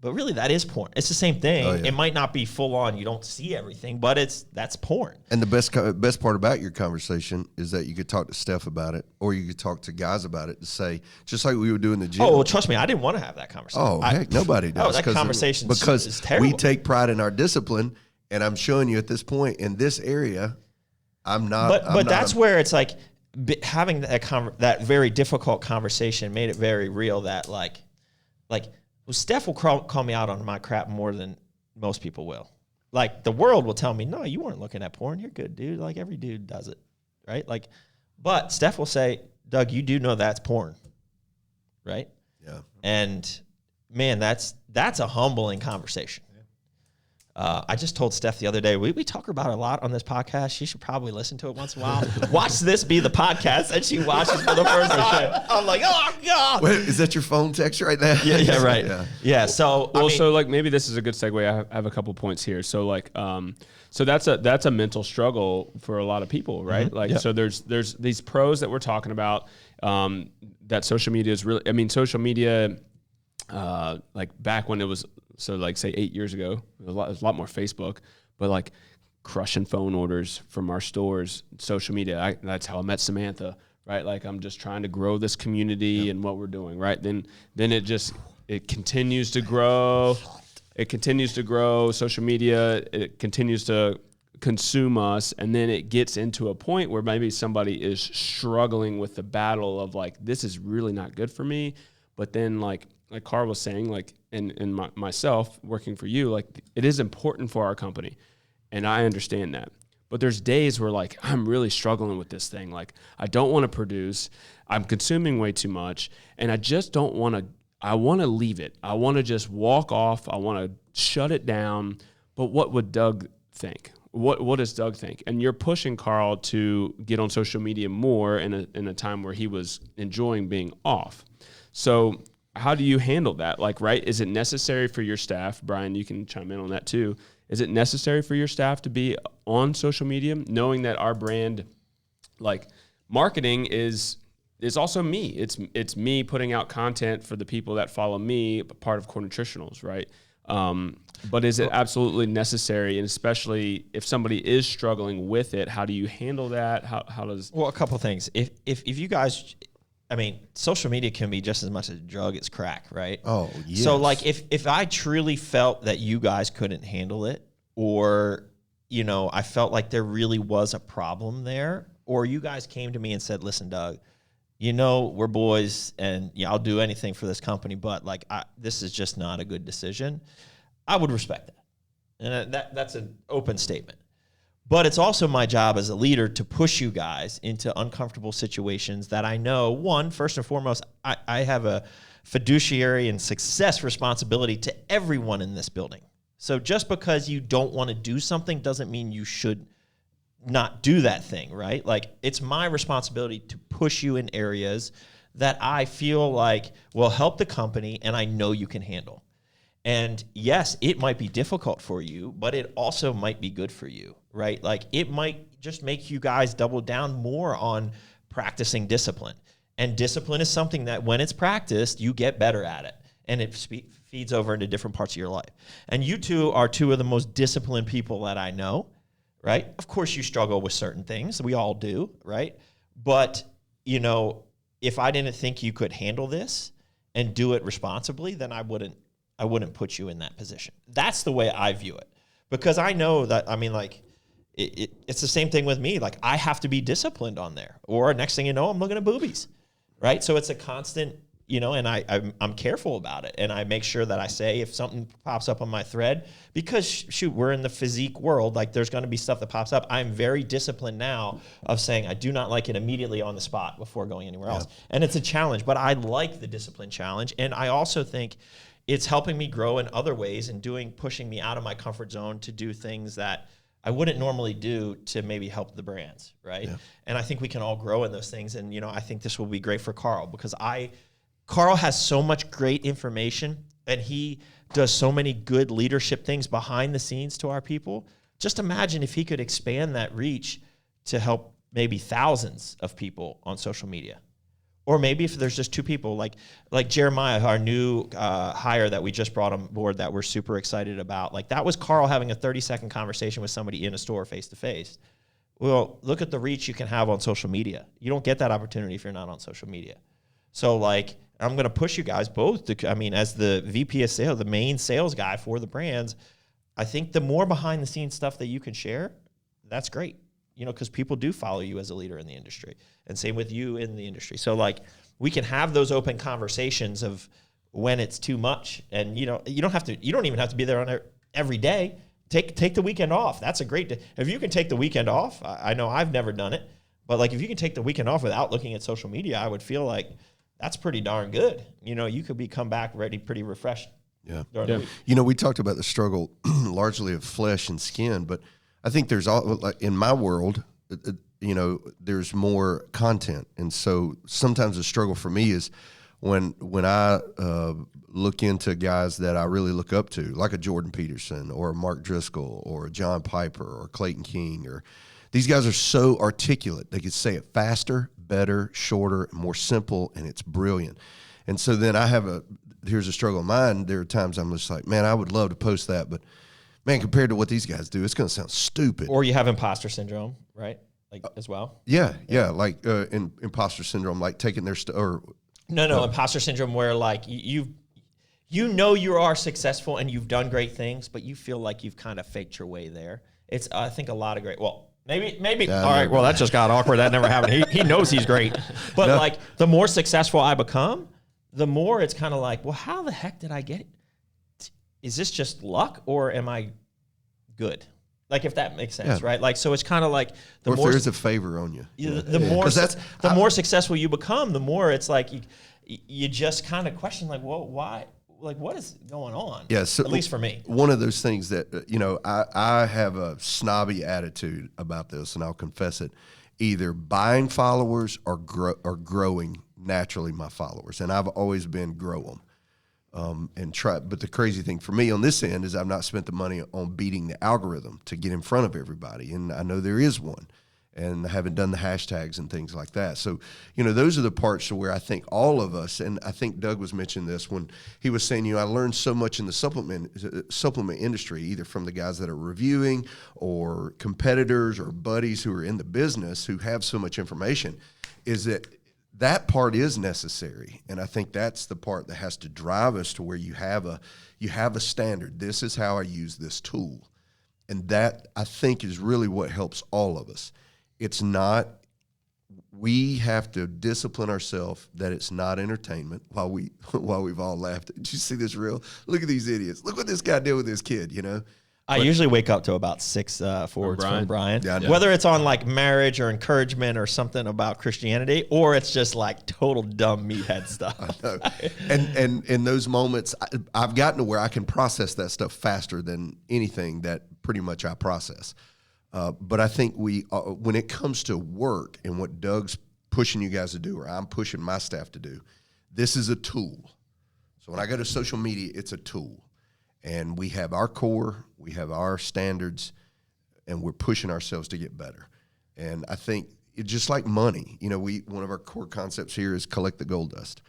But really, that is porn. It's the same thing. Oh, yeah. It might not be full on. You don't see everything, but that's porn. And the best part about your conversation is that you could talk to Steph about it, or you could talk to guys about it to say, just like we would do in the gym. Oh, well, trust me, I didn't want to have that conversation. Oh, heck, nobody does. that conversation because is terrible. we take pride in our discipline, and I'm showing you at this point in this area, I'm not. But that's where it's like having that very difficult conversation made it very real. That like well, Steph will call me out on my crap more than most people will. Like the world will tell me, no, you weren't looking at porn. You're good, dude. Like every dude does it, right? Like, but Steph will say, Doug, you do know that's porn, right? Yeah. And man, that's a humbling conversation. I just told Steph the other day, we talk about it a lot on this podcast. She should probably listen to it once in a while. Watch this be the podcast that she watches for the first time. I'm like, oh, God. Wait, is that your phone text right now? Yeah, right. Yeah. So, so like maybe this is a good segue. I have a couple points here. So like, so that's a mental struggle for a lot of people, right? Mm-hmm. Like, so there's these pros that we're talking about, that social media is really, I mean, social media, like back when it was, so like say 8 years ago, it was a lot more Facebook, but like crushing phone orders from our stores, social media. That's how I met Samantha, right? Like I'm just trying to grow this community and what we're doing, right? Then it continues to grow. It continues to grow. Social media, it continues to consume us, and then it gets into a point where maybe somebody is struggling with the battle of like, this is really not good for me. But then like Carl was saying, like, and myself working for you, like it is important for our company, and I understand that. But there's days where like I'm really struggling with this thing. Like I don't want to produce, I'm consuming way too much, and I just don't want to. I want to leave it. I want to just walk off. I want to shut it down. But what would Doug think? What does Doug think? And you're pushing Carl to get on social media more in a time where he was enjoying being off. So how do you handle that? Like, right? Is it necessary for your staff? Brian, you can chime in on that too. Is it necessary for your staff to be on social media, knowing that our brand, like marketing is also me. It's me putting out content for the people that follow me, part of Core Nutritionals, right? But is it absolutely necessary? And especially if somebody is struggling with it, how do you handle that? How does... Well, a couple of things. If you guys... I mean, social media can be just as much a drug as crack, right? Oh, yes. So, like, if I truly felt that you guys couldn't handle it, or, you know, I felt like there really was a problem there, or you guys came to me and said, listen, Doug, you know, we're boys, and yeah, I'll do anything for this company, but, like, this is just not a good decision, I would respect that. And that's an open statement. But it's also my job as a leader to push you guys into uncomfortable situations that I know, one, first and foremost, I have a fiduciary and success responsibility to everyone in this building. So just because you don't want to do something doesn't mean you should not do that thing, right? Like, it's my responsibility to push you in areas that I feel like will help the company and I know you can handle. And yes, it might be difficult for you, but it also might be good for you, right? Like, it might just make you guys double down more on practicing discipline. And discipline is something that when it's practiced, you get better at it. And it feeds over into different parts of your life. And you two are two of the most disciplined people that I know, right? Of course, you struggle with certain things. We all do, right? But, you know, if I didn't think you could handle this and do it responsibly, then I wouldn't put you in that position. That's the way I view it. Because I know that, I mean, like, it's the same thing with me. Like, I have to be disciplined on there. Or next thing you know, I'm looking at boobies, right? So it's a constant, you know, and I'm careful about it. And I make sure that I say if something pops up on my thread, because shoot, we're in the physique world, like there's going to be stuff that pops up. I'm very disciplined now of saying I do not like it immediately on the spot before going anywhere else. And it's a challenge, but I like the discipline challenge. And I also think it's helping me grow in other ways and pushing me out of my comfort zone to do things that I wouldn't normally do to maybe help the brands, right? Yeah. And I think we can all grow in those things. And, you know, I think this will be great for Carl because Carl has so much great information and he does so many good leadership things behind the scenes to our people. Just imagine if he could expand that reach to help maybe thousands of people on social media Or maybe if there's just two people, like Jeremiah, our new hire that we just brought on board that we're super excited about. Like that was Carl having a 30-second conversation with somebody in a store face to face. Well, look at the reach you can have on social media. You don't get that opportunity if you're not on social media. So like, I'm going to push you guys both to, I mean, as the VP of sales, the main sales guy for the brands, I think the more behind the scenes stuff that you can share, that's great. You know, because people do follow you as a leader in the industry, and same with you in the industry. So like, we can have those open conversations of when it's too much, and you know, you don't even have to be there on every day. Take the weekend off. That's a great day. If you can take the weekend off, I know I've never done it, but like if you can take the weekend off without looking at social media, I would feel like that's pretty darn good. You know, you could come back ready, pretty refreshed. Yeah. During the week. You know, we talked about the struggle largely of flesh and skin, but I think there's all, like in my world, you know, there's more content. And so sometimes the struggle for me is when I look into guys that I really look up to, like a Jordan Peterson or a Mark Driscoll or a John Piper or Clayton King, or these guys are so articulate. They can say it faster, better, shorter, and more simple, and it's brilliant. And so then here's a struggle of mine. There are times I'm just like, man, I would love to post that, but man, compared to what these guys do, it's going to sound stupid. Or you have imposter syndrome, right? Like as well. Yeah. Like in imposter syndrome, like taking their No, imposter syndrome, where like you know you are successful and you've done great things, but you feel like you've kind of faked your way there. It's I think a lot of great. Well, maybe. All right. Well, that just got awkward. That never happened. He knows he's great, but like the more successful I become, the more it's kind of like, well, how the heck did I get it? Is this just luck or am I good? Like if that makes sense, right? Like so, it's kind of like or if there's a favor on you. The more successful you become, the more it's like you just kind of question like, well, why? Like what is going on? Yeah, so at least for me, one of those things that you know, I have a snobby attitude about this, and I'll confess it. Either buying followers or growing naturally my followers, and I've always been grow them. And try, but the crazy thing for me on this end is I've not spent the money on beating the algorithm to get in front of everybody, and I know there is one, and I haven't done the hashtags and things like that. So, you know, those are the parts where I think all of us, and I think Doug was mentioning this when he was saying, you know, I learned so much in the supplement industry, either from the guys that are reviewing or competitors or buddies who are in the business who have so much information, is that part is necessary, and I think that's the part that has to drive us to where you have a standard. This is how I use this tool, and that I think is really what helps all of us. It's not. We have to discipline ourselves that it's not entertainment. While we've all laughed, did you see this reel? Look at these idiots. Look what this guy did with this kid. You know. I usually wake up to about 6 forwards from Brian. Yeah, whether it's on like marriage or encouragement or something about Christianity, or it's just like total dumb meathead stuff. I know. And in those moments, I've gotten to where I can process that stuff faster than anything that pretty much I process. But I think when it comes to work and what Doug's pushing you guys to do, or I'm pushing my staff to do, this is a tool. So when I go to social media, it's a tool. And we have our core, we have our standards, and we're pushing ourselves to get better. And I think it's just like money. You know, one of our core concepts here is collect the gold dust.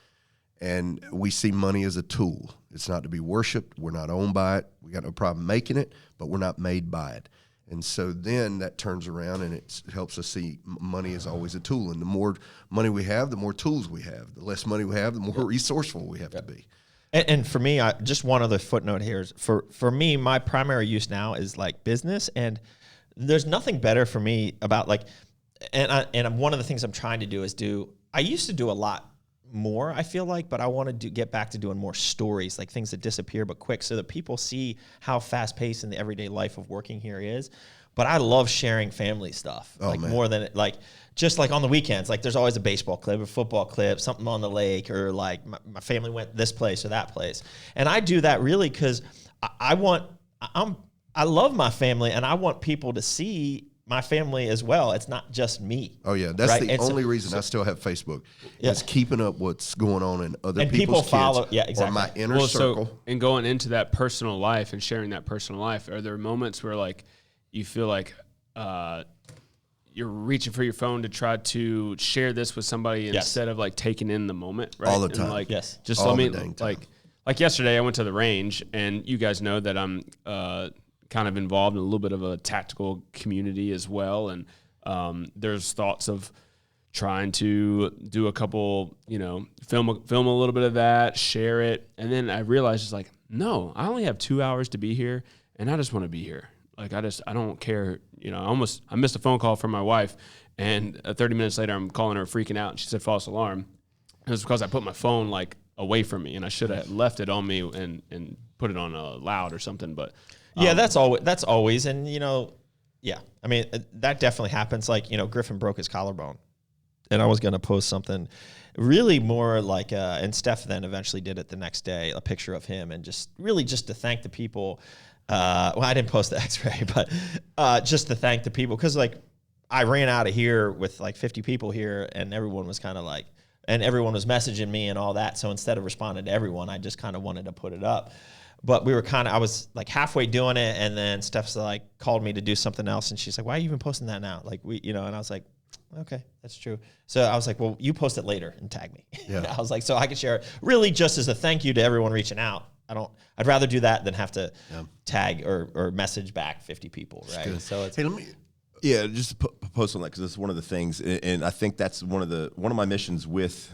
And we see money as a tool. It's not to be worshiped. We're not owned by it. We got no problem making it, but we're not made by it. And so then that turns around and it helps us see money is always a tool. And the more money we have, the more tools we have. The less money we have, the more resourceful we have to be. And for me, just one other footnote here is for me, my primary use now is like business, and there's nothing better for me about like, and one of the things I'm trying to do is I used to do a lot more, I feel like, but I want to get back to doing more stories, like things that disappear but quick, so that people see how fast paced in the everyday life of working here is. But I love sharing family stuff, more than like just like on the weekends. Like there's always a baseball clip, a football clip, something on the lake, or like my family went this place or that place. And I do that really because I love my family, and I want people to see my family as well. It's not just me. Oh yeah, that's right? The only reason I still have Facebook is keeping up what's going on in other people's kids. Follow, yeah, exactly. Or my inner circle. So, and going into that personal life and sharing that personal life, are there moments where like you feel like you're reaching for your phone to try to share this with somebody instead of like taking in the moment, right? All the time. And like, Yes. just All let the me dang time. like yesterday I went to the range, and you guys know that I'm kind of involved in a little bit of a tactical community as well. And there's thoughts of trying to do a couple, film a little bit of that, share it. And then I realized it's like, no, I only have 2 hours to be here, and I just want to be here. Like, I don't care. I missed a phone call from my wife, and 30 minutes later, I'm calling her freaking out, and she said false alarm. It was because I put my phone like away from me, and I should have left it on me and put it on loud or something. But Yeah, that's always, and yeah. I mean, that definitely happens. Like, Griffin broke his collarbone, and I was going to post something really more like, and Steph then eventually did it the next day, a picture of him, and just to thank the people. Well, I didn't post the x-ray, but just to thank the people. Cause like I ran out of here with like 50 people here, and everyone was kind of like, and everyone was messaging me and all that. So instead of responding to everyone, I just kind of wanted to put it up. But I was like halfway doing it, and then Steph's like called me to do something else, and she's like, "Why are you even posting that now?" Like and I was like, "Okay, that's true." So I was like, "Well, you post it later and tag me." Yeah. I was like, so I can share it really just as a thank you to everyone reaching out. I'd rather do that than have to tag or message back 50 people, right? So it's Hey, let me. Yeah, just to post on that, because it's one of the things, and I think that's one of my missions with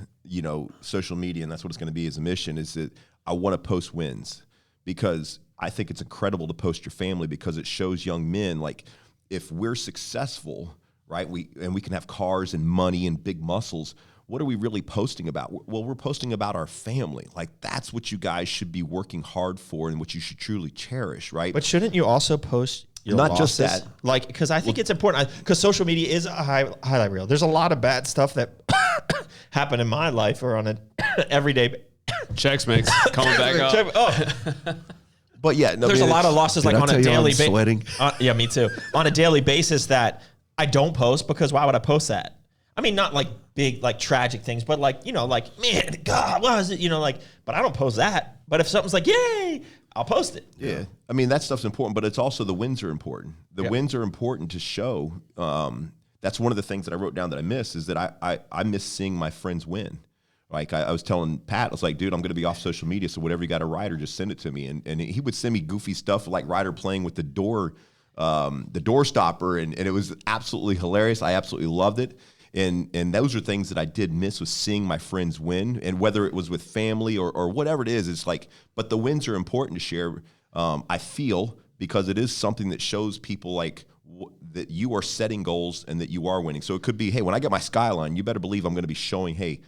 social media, and that's what it's going to be as a mission, is that I want to post wins, because I think it's incredible to post your family, because it shows young men, like, if we're successful, right, we can have cars and money and big muscles. What are we really posting about? Well, we're posting about our family. Like, that's what you guys should be working hard for, and what you should truly cherish, right? But shouldn't you also post your Not losses? just that. Like, because I think it's important, because social media is a highlight reel. There's a lot of bad stuff that happen in my life or on an everyday. checks makes coming back up. Oh, But yeah, no, there's a lot of losses like I on tell a you daily I'm basis. sweating? Yeah, me too. On a daily basis that I don't post, because why would I post that? I mean, not like big, like tragic things, but like, like, man, God, what was it? But I don't post that. But if something's like, yay, I'll post it. Yeah. I mean, that stuff's important, but it's also the wins are important. The wins are important to show. That's one of the things that I wrote down that I miss, is that I miss seeing my friends win. Like I was telling Pat, I was like, dude, I'm going to be off social media, so whatever you got a Ryder, just send it to me. And he would send me goofy stuff like Ryder playing with the door stopper, and it was absolutely hilarious. I absolutely loved it. And those are things that I did miss, was seeing my friends win, and whether it was with family or whatever it is, it's like, but the wins are important to share. I feel, because it is something that shows people like that you are setting goals and that you are winning. So it could be, hey, when I get my Skyline, you better believe I'm going to be showing, hey,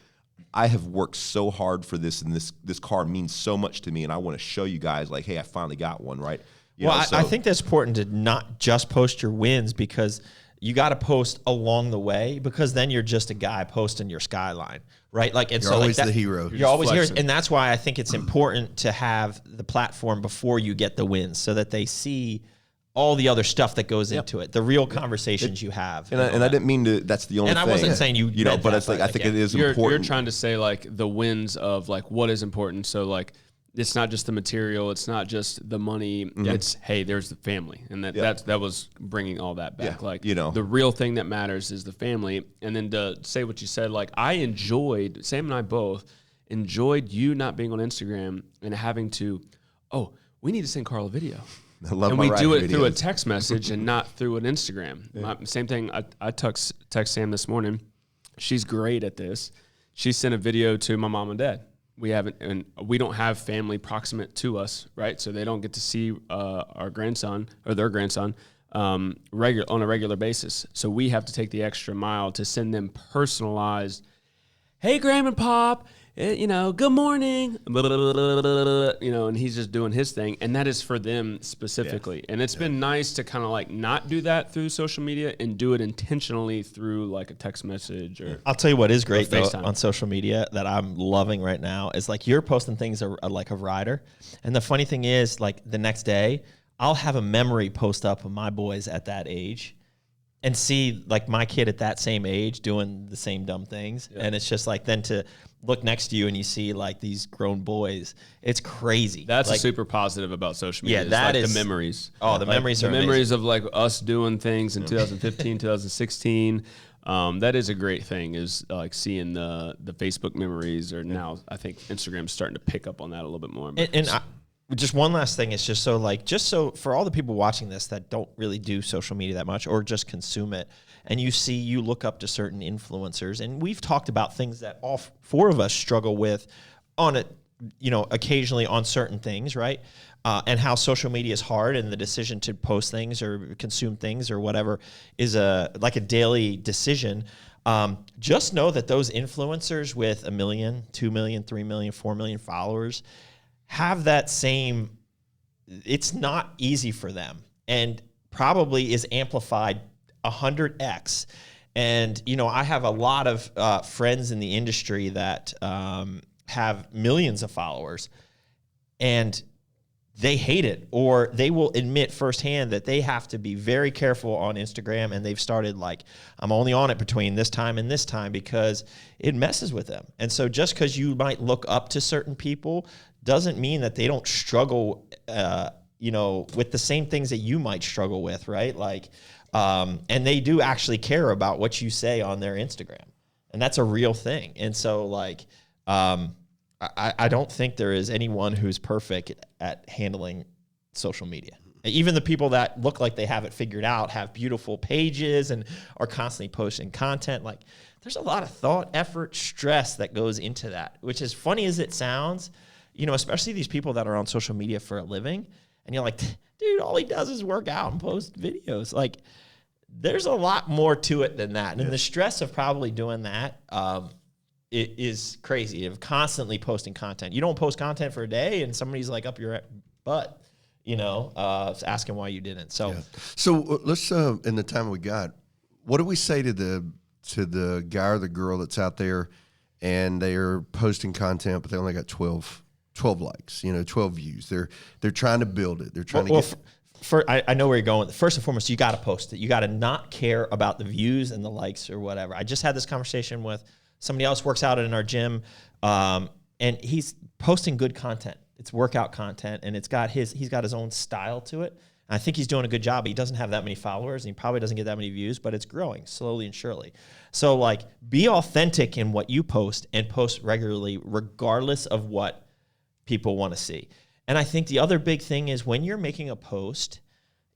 I have worked so hard for this, and this car means so much to me, and I want to show you guys, like, hey, I finally got one, right? I think that's important to not just post your wins, because you got to post along the way, because then you're just a guy posting your Skyline, right? Like, and You're so always like that, the hero. You're always here, flexing. and that's why I think it's important to have the platform before you get the wins, so that they see all the other stuff that goes into it, the real conversations you have. And I didn't mean to. That's the only And I thing. wasn't saying you meant but that, it's like, but I think like, it is You're important. trying to say like the wins of like what is important. So like, it's not just the material, it's not just the money. It's, hey, there's the family, and that was bringing all that back. Yeah, Like, the real thing that matters is the family. And then to say what you said, like, I enjoyed, Sam and I both enjoyed you not being on Instagram and having to, we need to send Carl a video. I love And my we do ride it through a videos. text message and not through an Instagram. Same thing. I text Sam this morning. She's great at this. She sent a video to my mom and dad. We don't have family proximate to us, right? So they don't get to see our grandson or their grandson on a regular basis. So we have to take the extra mile to send them personalized, hey, Grandma and Pop, good morning, and he's just doing his thing. And that is for them specifically. And it's been nice to kind of like not do that through social media and do it intentionally through like a text message or. I'll tell you what is great though FaceTime. on social media that I'm loving right now is like you're posting things like a Ryder, and the funny thing is like the next day I'll have a memory post up of my boys at that age, and see like my kid at that same age doing the same dumb things. And it's just like, then to look next to you and you see like these grown boys, it's crazy. That's like, a super positive about social media. Yeah, that like is the memories. Oh, the memories are the memories of like us doing things in 2015, 2016. That is a great thing, is like seeing the Facebook memories, or now I think Instagram's starting to pick up on that a little bit more. Just one last thing is just so for all the people watching this that don't really do social media that much or just consume it, and you look up to certain influencers, and we've talked about things that all four of us struggle with on it, occasionally on certain things, right? And how social media is hard, and the decision to post things or consume things or whatever is a daily decision. Just know that those influencers with 1 million, 2 million, 3 million, 4 million followers have that same, it's not easy for them, and probably is amplified 100x. And, I have a lot of friends in the industry that have millions of followers, and they hate it, or they will admit firsthand that they have to be very careful on Instagram, and they've started like, I'm only on it between this time and this time because it messes with them. And so just because you might look up to certain people doesn't mean that they don't struggle, with the same things that you might struggle with, right? Like, and they do actually care about what you say on their Instagram, and that's a real thing. And so like, I don't think there is anyone who's perfect at handling social media. Even the people that look like they have it figured out have beautiful pages and are constantly posting content. Like, there's a lot of thought, effort, stress that goes into that, which, as funny as it sounds, especially these people that are on social media for a living, and you're like, dude, all he does is work out and post videos. Like, there's a lot more to it than that. And the stress of probably doing that, it is crazy, of constantly posting content. You don't post content for a day and somebody's like up your butt, asking why you didn't. So, So let's in the time we got, what do we say to the guy or the girl that's out there and they are posting content, but they only got 12 likes, 12 views. They're trying to build it. They're trying to get. I know where you're going. First and foremost, you got to post it. You got to not care about the views and the likes or whatever. I just had this conversation with somebody else, works out in our gym, and he's posting good content. It's workout content, and he's got his own style to it. And I think he's doing a good job. He doesn't have that many followers, and he probably doesn't get that many views, but it's growing slowly and surely. So like, be authentic in what you post, and post regularly, regardless of what people want to see. And I think the other big thing is, when you're making a post,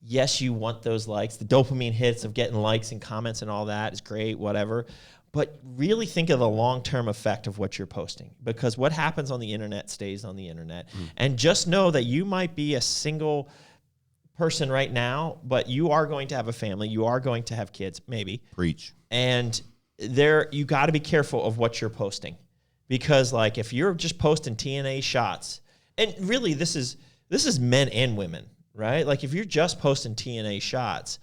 yes, you want those likes, the dopamine hits of getting likes and comments and all that is great, whatever. But really think of the long-term effect of what you're posting, because what happens on the internet stays on the internet. And just know that you might be a single person right now, but you are going to have a family. You are going to have kids, maybe. Preach. And you got to be careful of what you're posting, because like, if you're just posting TNA shots, and really this is men and women, right? Like, if you're just posting TNA shots,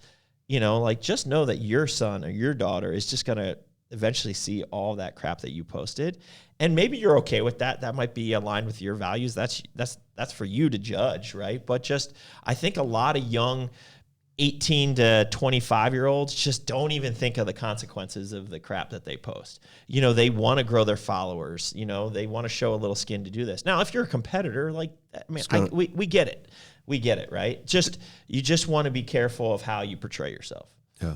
like, just know that your son or your daughter is just going to eventually see all that crap that you posted. And maybe you're okay with that. That might be aligned with your values. That's for you to judge, right? But just, I think a lot of young 18 to 25-year-olds just don't even think of the consequences of the crap that they post. They want to grow their followers. They want to show a little skin to do this. Now, if you're a competitor, like, we get it. We get it, right? You just want to be careful of how you portray yourself. Yeah.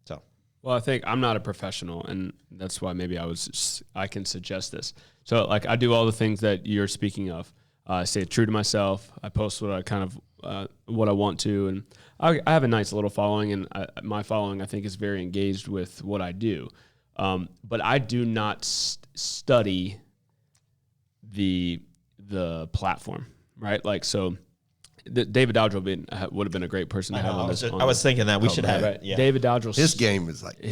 So. Well, I think I'm not a professional, and that's why maybe I can suggest this. So, like, I do all the things that you're speaking of. I stay true to myself. I post what I want to, and I have a nice little following, and my following, I think, is very engaged with what I do. But I do not study the platform, right? Like, so David Dodger would have been a great person to have on this. I was thinking that we should have right. Yeah. David Dodger. His game is like,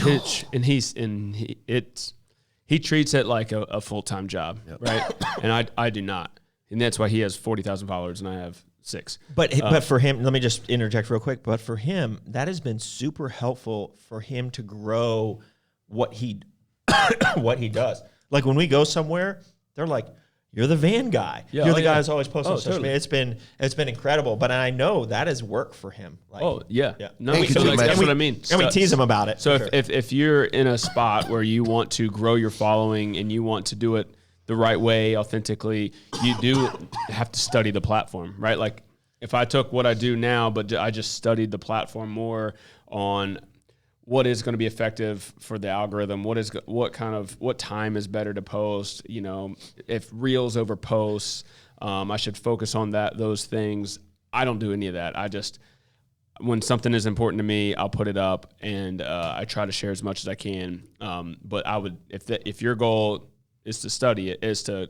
he treats it like a full-time job, right? And I do not, and that's why he has 40,000 followers and I have 6. But for him, let me just interject real quick. But for him, that has been super helpful for him to grow what he does. Like, when we go somewhere, they're like, you're the van guy. Yeah, You're oh, the guy yeah. who's always posting Oh, on social totally. media. It's been incredible, but I know that is work for him. Like, Oh yeah. Yeah. No, And so could you that's imagine- what I mean. and we tease him about it. So for sure. if you're in a spot where you want to grow your following and you want to do it the right way, authentically, you do have to study the platform, right? Like if I took what I do now, but I just studied the platform more on what is going to be effective for the algorithm, what time is better to post, you know, if reels over posts, I should focus on those things. I don't do any of that. When something is important to me, I'll put it up, and I try to share as much as I can. But I would, if your goal is to study it, is to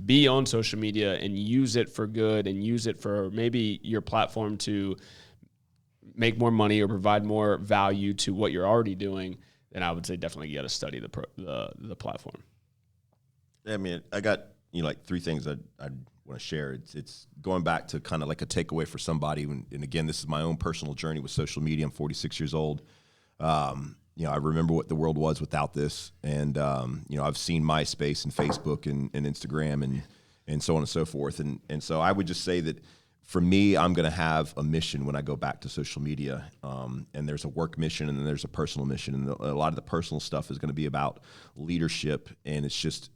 be on social media and use it for good, and use it for maybe your platform to make more money or provide more value to what you're already doing, then I would say definitely you got to study the platform. I mean, I got like three things I want to share. It's going back to kind of like a takeaway for somebody. And again, this is my own personal journey with social media. I'm 46 years old. I remember what the world was without this, and I've seen MySpace and Facebook and Instagram and so on and so forth. And so I would just say that for me, I'm going to have a mission when I go back to social media, and there's a work mission and then there's a personal mission, and a lot of the personal stuff is going to be about leadership, and it's just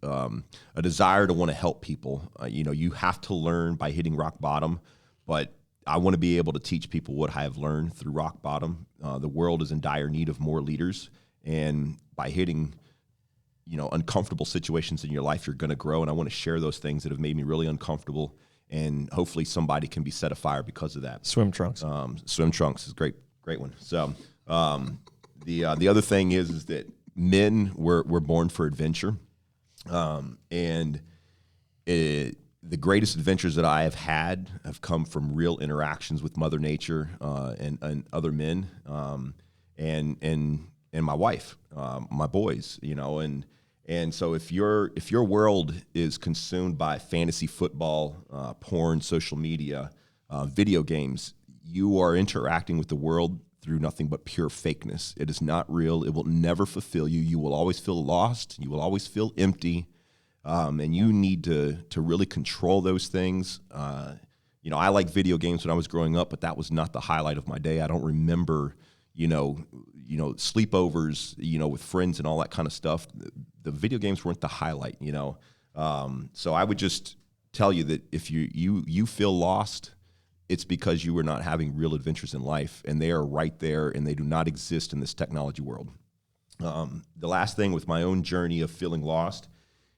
a desire to want to help people. You have to learn by hitting rock bottom, but I want to be able to teach people what I have learned through rock bottom. The world is in dire need of more leaders, and by hitting uncomfortable situations in your life, you're going to grow. And I want to share those things that have made me really uncomfortable, and hopefully somebody can be set afire because of that. swim trunks. Swim trunks is great one. So the other thing is that men were born for adventure, and the greatest adventures that I have had have come from real interactions with Mother Nature and other men, and my wife, my boys, and so if your world is consumed by fantasy football, porn, social media, video games, you are interacting with the world through nothing but pure fakeness. It is not real. It will never fulfill you. You will always feel lost. You will always feel empty. And you need to really control those things. I like video games when I was growing up, but that was not the highlight of my day. I don't remember, sleepovers, with friends and all that kind of stuff. The video games weren't the highlight, So I would just tell you that if you feel lost, it's because you are not having real adventures in life, and they are right there, and they do not exist in this technology world. The last thing with my own journey of feeling lost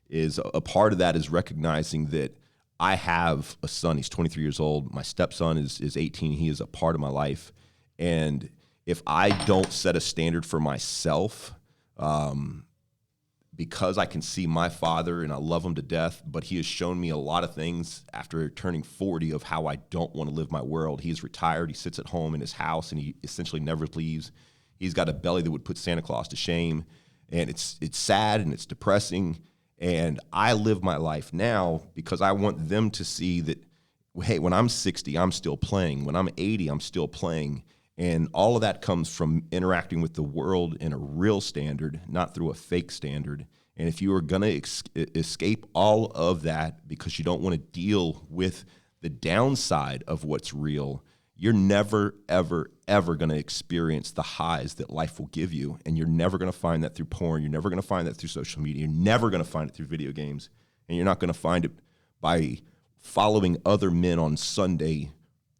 is a part of that is recognizing that I have a son. He's 23 years old. My stepson is 18. He is a part of my life. And if I don't set a standard for myself, because I can see my father and I love him to death, but he has shown me a lot of things after turning 40 of how I don't want to live my world. He's retired. He sits at home in his house, and he essentially never leaves. He's got a belly that would put Santa Claus to shame. And it's sad and it's depressing. And I live my life now because I want them to see that, hey, when I'm 60, I'm still playing. When I'm 80, I'm still playing. And all of that comes from interacting with the world in a real standard, not through a fake standard. And if you are going to escape all of that because you don't want to deal with the downside of what's real, you're never, ever, ever going to experience the highs that life will give you. And you're never going to find that through porn. You're never going to find that through social media. You're never going to find it through video games. And you're not going to find it by following other men on Sunday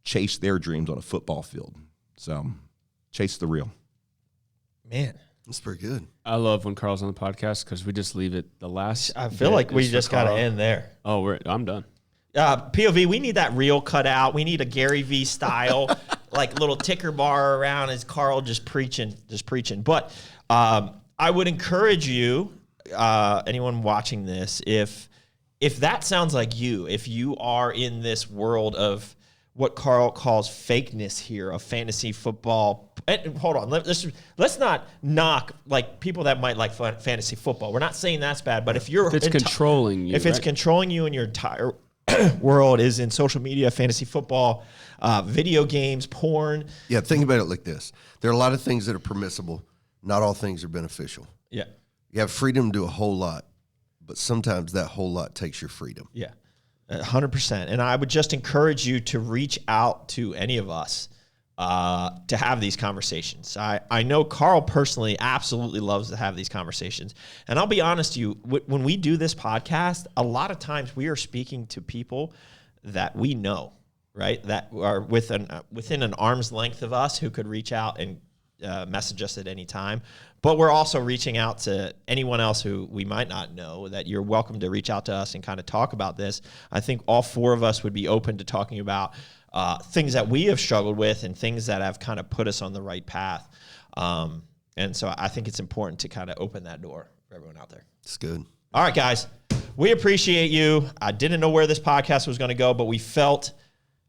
chase their dreams on a football field. So chase the real. Man, That's pretty good. I love when Carl's on the podcast because we just leave it the last. I feel bit like we is for just got to Carl. end there. Oh, I'm done. POV, we need that reel cut out. We need a Gary V style, like little ticker bar around as Carl just preaching. But I would encourage you, anyone watching this, if that sounds like you, if you are in this world of what Carl calls fakeness here, of fantasy football. And hold on, let's not knock like people that might like fantasy football. We're not saying that's bad, but if you're If it's controlling you, if it's right? controlling you and your entire world is in social media, fantasy football, video games, porn. Yeah, think about it like this. There are a lot of things that are permissible. Not all things are beneficial. Yeah. You have freedom to do a whole lot, but sometimes that whole lot takes your freedom. Yeah, 100%. And I would just encourage you to reach out to any of us to have these conversations. I know Carl personally absolutely loves to have these conversations. And I'll be honest to you, when we do this podcast, a lot of times we are speaking to people that we know, right? That are within an arm's length of us, who could reach out and message us at any time. But we're also reaching out to anyone else who we might not know, that you're welcome to reach out to us and kind of talk about this. I think all four of us would be open to talking about things that we have struggled with and things that have kind of put us on the right path. And so I think it's important to kind of open that door for everyone out there. It's good. All right, guys, we appreciate you. I didn't know where this podcast was going to go, but we felt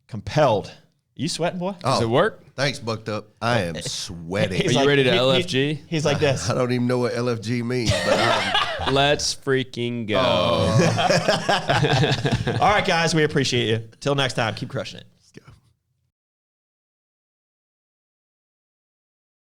compelled. You sweating, boy? Does it work? Thanks, Bucked Up. I am sweating. Are you ready to LFG? He's like this. I don't even know what LFG means, but Let's freaking go. All right, guys, we appreciate you. Till next time, keep crushing it.